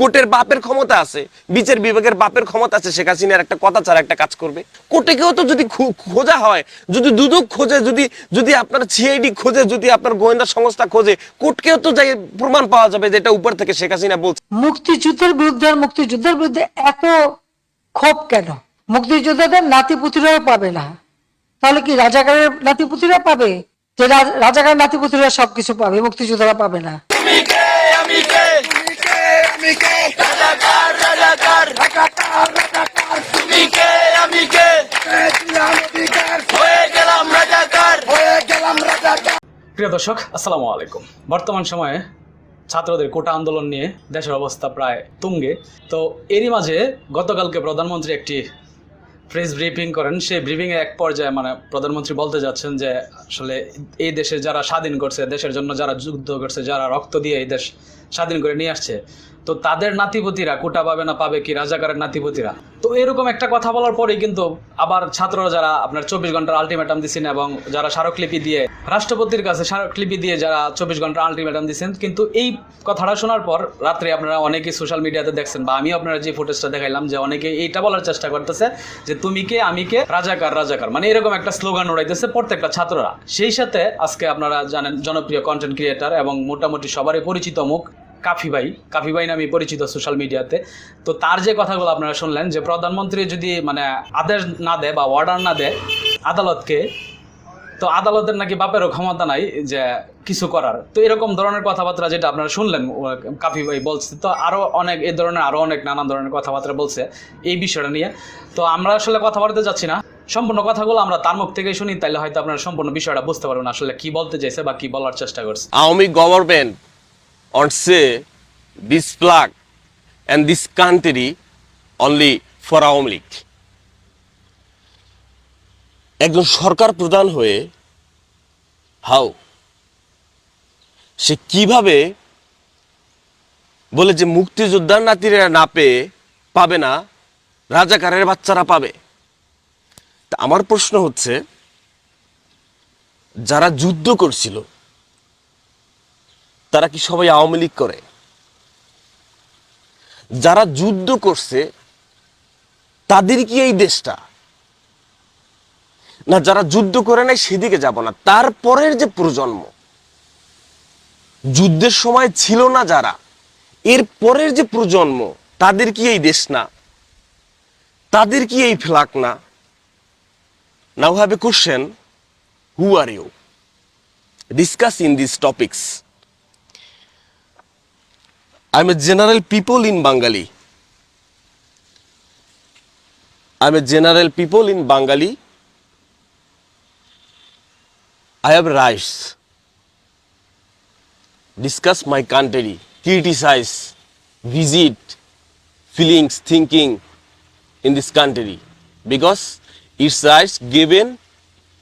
কোর্টের বাপের ক্ষমতা আছে, বিচার বিভাগের বাপের ক্ষমতা আছে, শেখ হাসিনার একটা কথা ছাড়া একটা কাজ করবে? কোর্টেকেও তো যদি খোঁজা হয়, যদি দুদক খোঁজে, যদি আপনার সিআইডি খোঁজে, যদি আপনার গোয়েন্দা সংস্থা খোঁজে, কোর্টকেও তো যাই প্রমাণ পাওয়া যাবে যে এটা উপর থেকে শেখ হাসিনা বলছে। মুক্তিযুদ্ধের বিরুদ্ধে আর মুক্তিযুদ্ধের বিরুদ্ধে এত ক্ষোভ কেন? মুক্তিযোদ্ধাদের নাতিপুতিরাও পাবে না, তাহলে কি রাজাকারের নাতিপুতিরা পাবে? যে রাজাকার নাতিপুতিরা সবকিছু পাবে, মুক্তিযোদ্ধারা পাবে না। প্রিয় দর্শক, আসসালামু আলাইকুম। বর্তমান সময়ে ছাত্রদের কোটা আন্দোলন নিয়ে দেশের অবস্থা প্রায় তুঙ্গে। তো এরই মাঝে গতকালকে প্রধানমন্ত্রী একটি প্রেস ব্রিফিং করেন। সেই ব্রিফিংয়ে এক পর্যায়ে প্রধানমন্ত্রী বলতে যাচ্ছেন যে আসলে এই দেশে যারা স্বাধীন করছে, দেশের জন্য যারা যুদ্ধ করছে, যারা রক্ত দিয়ে এই দেশ স্বাধীন করে নিয়ে আসছে, তো তাদের নাতিপতিরা কোটা পাবে না, পাবে কি রাজাকারের নাতিপতিরা? তো এরকম একটা কথা বলার পরেই কিন্তু আবার ছাত্ররা যারা আপনার 24 ঘন্টার আলটিমেটাম দিচ্ছেন এবং যারা স্মারকলিপি দিয়ে রাষ্ট্রপতির কাছে স্মারকলিপি দিয়ে যারা 24 ঘন্টার আলটিমেটাম দিচ্ছেন, কিন্তু এই কথাটা শোনার পর রাত্রে আপনারা অনেকেই সোশ্যাল মিডিয়াতে দেখছেন, বা আমিও আপনারা যে ফুটেজটা দেখাইলাম, যে অনেকে এইটা বলার চেষ্টা করতেছে যে তুমি কে আমি কে, রাজাকার রাজাকার, মানে এরকম একটা স্লোগান উড়াইতেছে প্রত্যেকটা ছাত্ররা। সেই সাথে আজকে আপনারা জানেন জনপ্রিয় কন্টেন্ট ক্রিয়েটার এবং মোটামুটি সবারই পরিচিত মুখ কাফি ভাই নামে পরিচিত সোশ্যাল মিডিয়াতে। তো তার যে কথাগুলো আপনারা শুনলেন, যে প্রধানমন্ত্রী যদি আদেশ না দেয় বা অর্ডার না দেয় আদালতকে, তো আদালতের নাকি বাপেরও ক্ষমতা নাই যে কিছু করার। তো এরকম ধরনের কথাবার্তা যেটা আপনারা শুনলেন কাফি ভাই বলছে, তো আরও অনেক এই ধরনের আরও অনেক নানান ধরনের কথাবার্তা বলছে এই বিষয়টা নিয়ে। তো আমরা আসলে কথা বলতে যাচ্ছি না, সম্পূর্ণ কথাগুলো আমরা তার মুখ থেকেই শুনি, তাইলে হয়তো আপনারা সম্পূর্ণ বিষয়টা বুঝতে পারবেন আসলে কি বলতে চাইছে বা কি বলার চেষ্টা করছে। Awami government on say this flag and this country only for Awami League. একজন সরকার প্রধান হয়ে হাউ সে কিভাবে বলে যে মুক্তিযোদ্ধার নাতিরা না পেয়ে পাবে না, রাজাকারের বাচ্চারা পাবে? তা আমার প্রশ্ন হচ্ছে, যারা যুদ্ধ করছিল তারা কি সবাই আওয়ামী লীগ করে? যারা যুদ্ধ করছে তাদের কি এই দেশটা? না, যারা যুদ্ধ করে নাই সেদিকে যাব না, তারপরের যে প্রজন্ম যুদ্ধের সময় ছিল না যারা, এর পরের যে প্রজন্ম, তাদের কি এই দেশ না? তাদের কি এই ফ্ল্যাগ না? Now have a question, who are you? Discuss in this topics. I'm a general people in Bengali. I'm a general people in Bengali. I have rights. Discuss my country, criticize, visit, feelings, thinking in this country because its rights given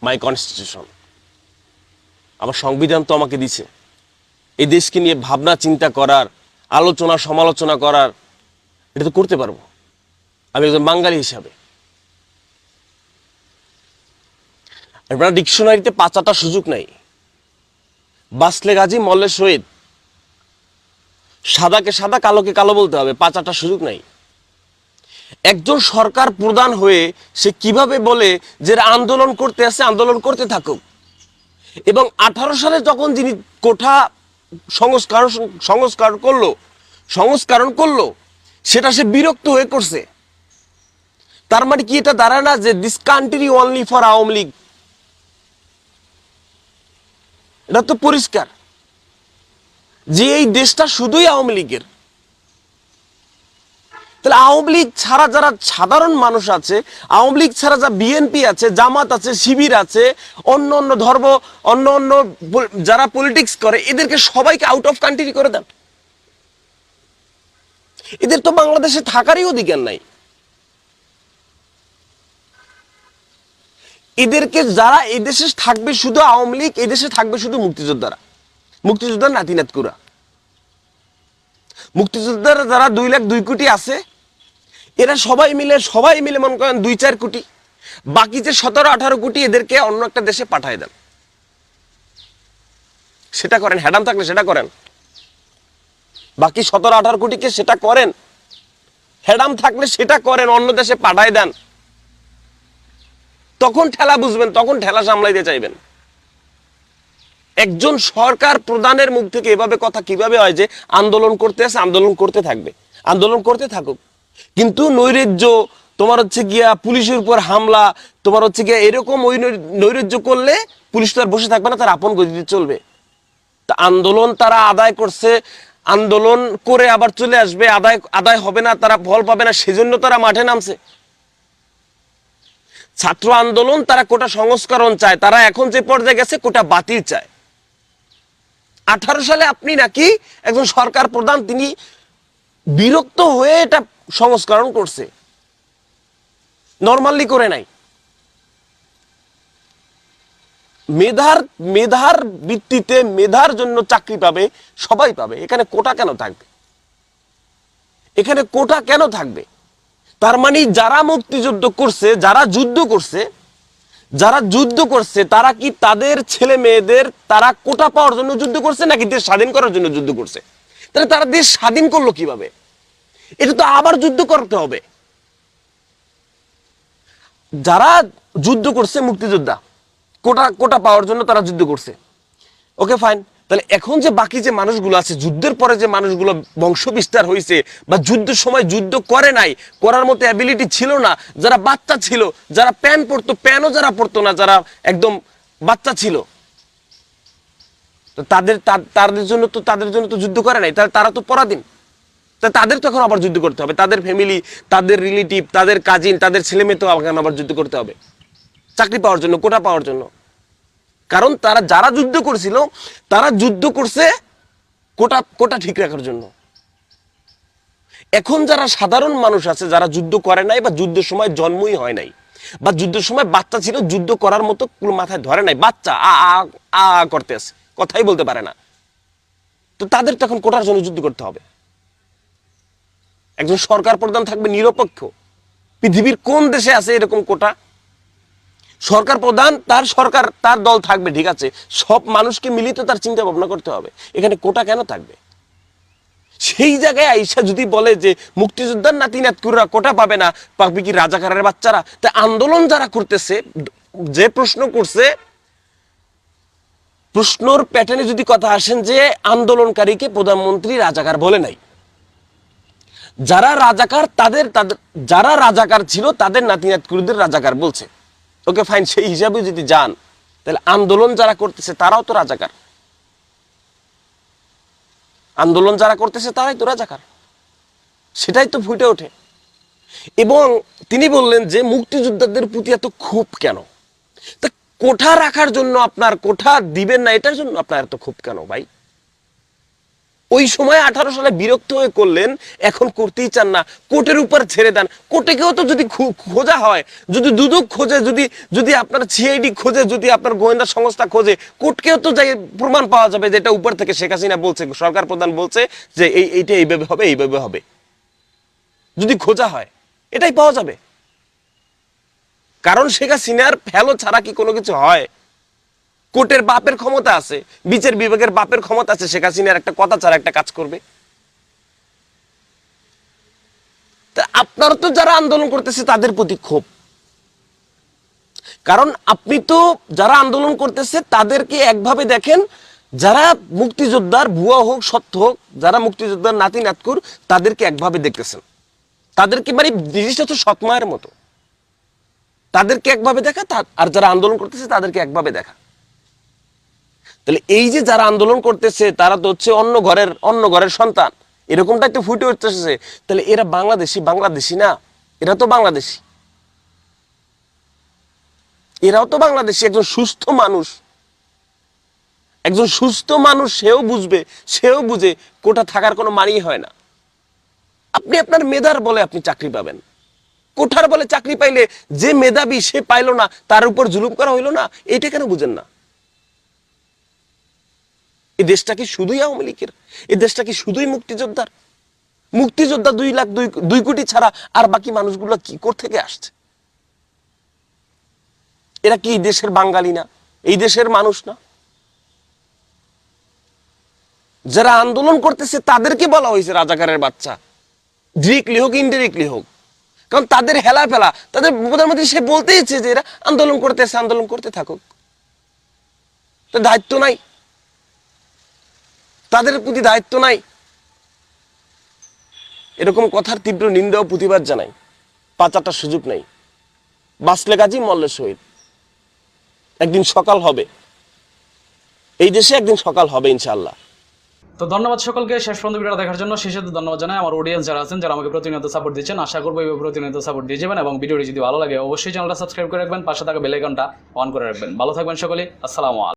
my constitution. আমার সংবিধান তো আমাকে দিছে এই দেশকে নিয়ে ভাবনা চিন্তা করার, আলোচনা সমালোচনা করার, এটা তো করতে পারবো আমি একজন বাঙালি হিসাবে। আপনার ডিকশনারিতে পাঁচাটা সুযোগ নাই। বাসলে গাজী, মল্লে শহীদ, সাদাকে সাদা কালোকে কালো বলতে হবে, পাঁচাটা সুযোগ নাই। একজন সরকার প্রধান হয়ে সে কিভাবে বলে যে আন্দোলন করতে আসে, আন্দোলন করতে থাকুক, এবং 18 সালে যখন যিনি কোঠা সংস্করণ করলো সেটা সে বিরক্ত হয়ে করছে। তার মানে কি এটা দাঁড়ায় না যে this country only for Awami League? এটা তো পরিষ্কার যে এই দেশটা শুধুই আওয়ামী লীগের। তাহলে আওয়ামী লীগ ছাড়া যারা সাধারণ মানুষ আছে, আওয়ামী লীগ ছাড়া যা বিএনপি আছে, জামাত আছে, শিবির আছে, অন্য অন্য ধর্ম, অন্য অন্য যারা পলিটিক্স করে, এদেরকে সবাইকে আউট অফ কান্ট্রি করে দেন। এদের তো বাংলাদেশে থাকারই অধিকার নাই। এদেরকে যারা এই দেশে থাকবে শুধু আওয়ামী লীগ, এই দেশে থাকবে শুধু মুক্তিযোদ্ধারা, মুক্তিযোদ্ধার নাতিনাতকুরা। মুক্তিযোদ্ধারা যারা 2 লাখ 2 কোটি আছে, এরা সবাই মিলে মনে করেন 2-4 কোটি, বাকি যে 17-18 কোটি এদেরকে অন্য একটা দেশে পাঠায় দেন। সেটা করেন, হ্যাডাম থাকলে সেটা করেন। বাকি 17-18 কোটিকে সেটা করেন, হেডাম থাকলে সেটা করেন, অন্য দেশে পাঠায় দেন, তখন ঠেলা বুঝবেন, তখন ঠেলা সামলাইতে চাইবেন। একজন সরকার প্রধানের মুখ থেকে এভাবে কথা কিভাবে হয় যে আন্দোলন করতে আছে, আন্দোলন করতে থাকবে, আন্দোলন করতে থাকুক, কিন্তু নৈরাজ্য, তোমার হচ্ছে গিয়া পুলিশের উপর হামলা, তোমার হচ্ছে গিয়া এরকম ওই নৈরাজ্য করলে পুলিশ তো আর বসে থাকবে না, তার আপন গতিতে চলবে। তা আন্দোলন তারা আদায় করছে, আন্দোলন করে আবার চলে আসবে, আদায় আদায় হবে না, তারা ফল পাবে না, সেজন্য তারা মাঠে নামছে। ছাত্র আন্দোলন তারা কোটা সংস্করণ চায়, তারা এখন যে পর্যায়ে গেছে কোটা বাতিল চায়। 18 সালে আপনি নাকি একজন সরকার প্রধান, তিনি বিরক্ত হয়ে এটা সংস্করণ করছে, নরমালি করে নাই। মেধার ভিত্তিতে, মেধার জন্য চাকরি পাবে, সবাই পাবে, এখানে কোটা কেন থাকবে? এখানে কোটা কেন থাকবে? তার মানে যারা মুক্তিযুদ্ধ করছে, যারা যুদ্ধ করছে, যারা যুদ্ধ করছে, তারা কি তাদের ছেলে মেয়েদের তারা কোটা পাওয়ার জন্য যুদ্ধ করছে নাকি দেশ স্বাধীন করার জন্য যুদ্ধ করছে? তাহলে তারা দেশ স্বাধীন করলো কিভাবে? এটা তো আবার যুদ্ধ করতে হবে। যারা যুদ্ধ করছে, মুক্তিযোদ্ধা, কোটা কোটা পাওয়ার জন্য তারা যুদ্ধ করছে, ওকে ফাইন। তাহলে এখন যে বাকি যে মানুষগুলো আছে, যুদ্ধের পরে যে মানুষগুলো বংশ বিস্তার হয়েছে বা যুদ্ধের সময় যুদ্ধ করে নাই, করার মতো অ্যাবিলিটি ছিল না, যারা বাচ্চা ছিল, যারা প্যান পরতো, প্যানও যারা পরতো না, যারা একদম বাচ্চা ছিল, তো তাদের জন্য তো যুদ্ধ করে নাই, তারা তো পরাধীন। তা তাদের তখন আবার যুদ্ধ করতে হবে, তাদের ফ্যামিলি, তাদের রিলেটিভ, তাদের কাজিন, তাদের ছেলে মেয়ে তো আবার যুদ্ধ করতে হবে চাকরি পাওয়ার জন্য, কোটা পাওয়ার জন্য। কারণ তারা যারা যুদ্ধ করছিল, তারা যুদ্ধ করছে কোটা কোটা ঠিক রাখার জন্য। এখন যারা সাধারণ মানুষ আছে, যারা যুদ্ধ করে নাই বা যুদ্ধের সময় জন্মই হয় নাই, বা যুদ্ধের সময় বাচ্চা ছিল, যুদ্ধ করার মতো মাথায় ধরে নাই, বাচ্চা আ আ আ করতে আছে, কথাই বলতে পারে না, তো তাদের তখন কোটার জন্য যুদ্ধ করতে হবে। একজন সরকার প্রধান থাকবে নিরপেক্ষ। পৃথিবীর কোন দেশে আছে এরকম কোটা? সরকার প্রধান, তার সরকার, তার দল থাকবে, ঠিক আছে, সব মানুষকে মিলিত তার চিন্তা ভাবনা করতে হবে, এখানে কোটা কেন থাকবে? সেই জায়গায় আইসা যদি বলে যে মুক্তিযোদ্ধার নাতি নাতকুরা কোটা পাবে না, পাবে কি রাজাকারের বাচ্চারা? তা আন্দোলন যারা করতেছে, যে প্রশ্ন করছে, প্রশ্নর প্যাটার্নে যদি কথা আসেন যে আন্দোলনকারীকে প্রধানমন্ত্রী রাজাকার বলে নাই, যারা রাজাকার যারা রাজাকার ছিল তাদের নাতি নাতকুরদের রাজাকার বলছে, ওকে ফাইন। সেই হিসাবে যদি যান, তাহলে আন্দোলন যারা করতেছে তারাও তো রাজাকার, আন্দোলন যারা করতেছে তারাই তো রাজাকার, সেটাই তো ফুটে ওঠে। এবং তিনি বললেন যে মুক্তিযোদ্ধাদের প্রতি এত ক্ষোভ কেন? তা কোঠা রাখার জন্য, আপনার কোঠা দিবেন না এটার জন্য আপনার এত ক্ষোভ কেন ভাই? ওই সময় 18 সালে বিরক্ত হয়ে করলেন, এখন করতেই চান না, কোর্টের উপর ছেড়ে দেন। কোর্টেকেও তো যদি খোঁজা হয়, যদি দুদক খোঁজে, যদি আপনার সিআইডি খোঁজে, যদি আপনার গোয়েন্দা সংস্থা খোঁজে, কোর্টকেও তো যাই প্রমাণ পাওয়া যাবে যে এটা উপর থেকে শেখ হাসিনা বলছে, সরকার প্রধান বলছে যে এইটা এইভাবে হবে, এইভাবে হবে। যদি খোঁজা হয় এটাই পাওয়া যাবে। কারণ শেখ হাসিনার ফেলো ছাড়া কি কোনো কিছু হয়? কোর্টের বাপের ক্ষমতা আছে, বিচার বিভাগের বাপের ক্ষমতা আছে, শেখ হাসিনার একটা কথা ছাড়া একটা কাজ করবে? আপনারা তো যারা আন্দোলন করতেছে তাদের প্রতি ক্ষোভ, কারণ আপনি তো যারা আন্দোলন করতেছে তাদেরকে একভাবে দেখেন, যারা মুক্তিযোদ্ধার ভুয়া হোক সত্য হোক, যারা মুক্তিযোদ্ধার নাতি নাতকুর, তাদেরকে একভাবে দেখতেছেন, তাদেরকে মানে জিনিসটা তো সৎমায়ের মতো, তাদেরকে একভাবে দেখা, আর যারা আন্দোলন করতেছে তাদেরকে একভাবে দেখা। তাহলে এই যে যারা আন্দোলন করতেছে তারা তো হচ্ছে অন্য ঘরের সন্তান, এরকমটা একটু ফুটে উঠতেছে। তাহলে এরা বাংলাদেশি না? এরা তো বাংলাদেশি, এরাও তো বাংলাদেশি। একজন সুস্থ মানুষ সেও বুঝবে, সেও বুঝে কোটা থাকার কোনো মানেই হয় না। আপনি আপনার মেধার বলে আপনি চাকরি পাবেন, কোঠার বলে চাকরি পাইলে যে মেধাবী সে পাইলো না, তার উপর জুলুম করা হইলো না, এইটা কেন বুঝেন না? এই দেশটা কি শুধুই আওয়ামী লীগের? এই দেশটা কি শুধুই মুক্তিযোদ্ধার? মুক্তিযোদ্ধা 2 কোটি ছাড়া আর বাকি মানুষগুলো কি থেকে আসছে? এরা কি দেশের বাঙালি না? এই দেশের মানুষ না? যারা আন্দোলন করতেছে তাদেরকে বলা হয়েছে রাজাকারের বাচ্চা, ডিরেক্টলি হোক ইনডিরেক্টলি হোক। কারণ তাদের হেলা ফেলা, তাদের প্রধানমন্ত্রী সে বলতেইছে যে এরা আন্দোলন করতেছে, আন্দোলন করতে থাকুক, তো দায়িত্ব নাই, তাদের প্রতি দায়িত্ব নাই। এরকম কথার তীব্র নিন্দা ও প্রতিবাদ জানাই। 5-8টা সুযোগ নেই, বাঁচলে গাজী মরলে শহীদ। একদিন সকাল হবে, এই দেশে একদিন সকাল হবে ইনশাআল্লাহ। তো ধন্যবাদ সকলকে শেষ পর্যন্ত ভিডিওটা দেখার জন্য। শেষে ধন্যবাদ জানাই আমার অডিয়েন্স যারা আছেন, যারা আমাকে প্রতিনিয়ত সাপোর্ট দিচ্ছেন। আশা করবো এইভাবে প্রতিনিয়ত সাপোর্ট দিয়ে যাবেন এবং ভিডিওটি যদি ভালো লাগে অবশ্যই চ্যানেলটা সাবস্ক্রাইব করে রাখবেন, পাশে থাকা বেল আইকনটা অন করে রাখবেন। ভালো থাকবেন সকলে, আসসালামু আলাইকুম।